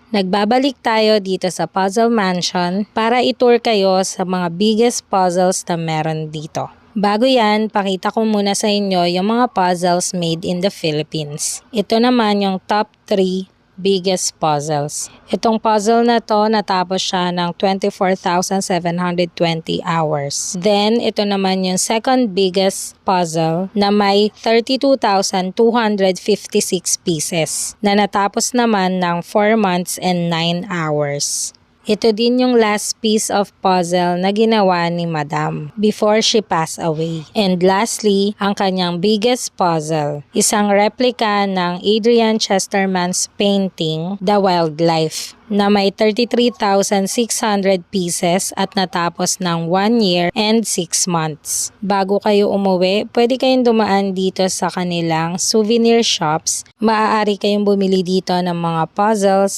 Nagbabalik tayo dito sa Puzzle Mansion para i-tour kayo sa mga biggest puzzles na meron dito. Bago yan, pakita ko muna sa inyo yung mga puzzles made in the Philippines. Ito naman yung top 3 biggest puzzles. Itong puzzle na to, natapos siya ng 24,720 hours. Then, ito naman yung second biggest puzzle na may 32,256 pieces na natapos naman ng 4 months and 9 hours. Ito din yung last piece of puzzle na ginawa ni Madam before she passed away. And lastly, ang kanyang biggest puzzle, isang replica ng Adrian Chesterman's painting, The Wildlife, na may 33,600 pieces at natapos ng 1 year and 6 months. Bago kayo umuwi, pwede kayong dumaan dito sa kanilang souvenir shops. Maaari kayong bumili dito ng mga puzzles